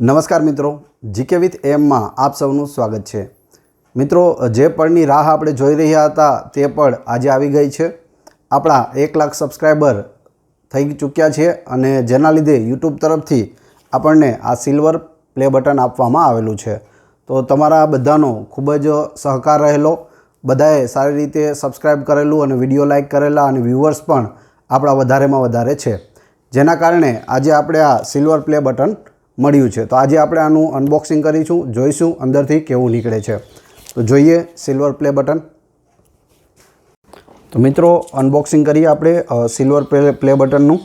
નમસ્કાર મિત્રો, GK with એમમાં આપ સૌનું સ્વાગત છે। મિત્રો, જે પળની રાહ આપણે જોઈ રહ્યા હતા તે પળ આજે આવી ગઈ છે। આપણા 1 લાખ સબસ્ક્રાઈબર થઈ ચૂક્યા છે અને જેના લીધે યુટ્યુબ તરફથી આપણને આ સિલ્વર પ્લે બટન આપવામાં આવેલું છે। તો તમારા બધાનો ખૂબ જ સહકાર રહેલો, બધાએ સારી રીતે સબસ્ક્રાઈબ કરેલું અને વિડીયો લાઇક કરેલા અને વ્યૂઅર્સ પણ આપણા વધારેમાં વધારે છે, જેના કારણે આજે આપણે આ સિલ્વર પ્લે બટન મળ્યું છે। તો આજે આપણે આનું અનબોક્સિંગ કરીશું, જોઈશું અંદરથી કેવું નીકળે છે। તો જોઈએ સિલ્વર પ્લે બટન। તો મિત્રો, અનબોક્સિંગ કરીએ આપણે સિલ્વર પ્લે બટનનું।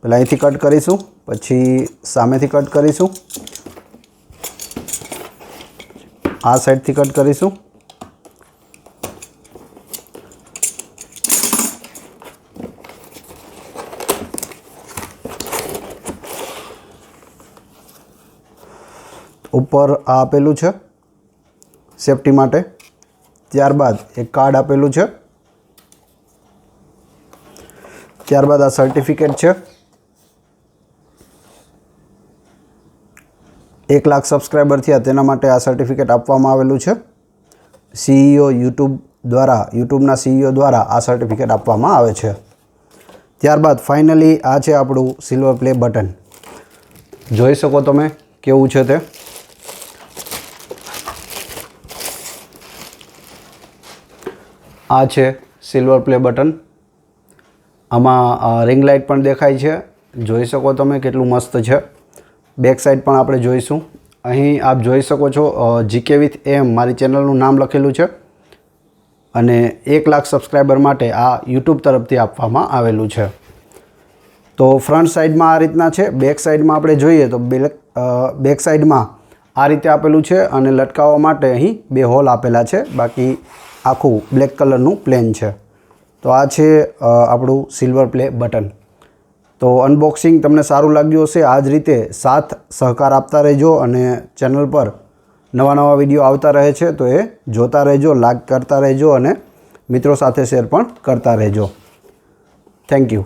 પહેલાં અહીંથી કટ કરીશું, પછી સામેથી કટ કરીશું, આ સાઈડથી કટ કરીશું, ઉપર આ આપેલું છે સેફટી માટે, ત્યારબાદ એક કાર્ડ આપેલું છે, ત્યારબાદ આ સર્ટિફિકેટ છે। 1 લાખ સબસ્ક્રાઈબર થયા તેના માટે આ સર્ટિફિકેટ આપવામાં આવેલું છે। સીઈઓ યુટ્યુબના સીઈઓ દ્વારા આ સર્ટિફિકેટ આપવામાં આવે છે। ત્યારબાદ ફાઇનલી આ છે આપણું સિલ્વર પ્લે બટન। જોઈ શકો તમે કેવું છે તે। આ છે સિલ્વર પ્લે બટન। આમાં રિંગ લાઇટ પણ દેખાય છે, જોઈ શકો તમે કેટલું મસ્ત છે। બેક સાઈડ પણ આપણે જોઈશું। અહીં આપ જોઈ શકો છો જીકે વિથ એમ મારી ચેનલનું નામ લખેલું છે અને 1 લાખ સબસ્ક્રાઈબર માટે આ યુટ્યુબ તરફથી આપવામાં આવેલું છે। તો ફ્રન્ટ સાઈડમાં આ રીતના છે, બેક સાઈડમાં આપણે જોઈએ તો બેક સાઈડમાં આ રીતે આપેલું છે અને લટકાવવા માટે અહીં 2 હોલ આપેલા છે, બાકી આખું બ્લેક કલરનું પ્લેન છે। તો આ છે આપણું સિલ્વર પ્લે બટન। તો અનબોક્સિંગ તમને સારું લાગ્યું હશે। આ જ રીતે સાથ સહકાર આપતા રહેજો અને ચેનલ પર નવા વિડીયો આવતા રહે છે તો એ જોતા રહેજો, લાઈક કરતા રહેજો અને મિત્રો સાથે શેર પણ કરતા રહેજો। Thank you.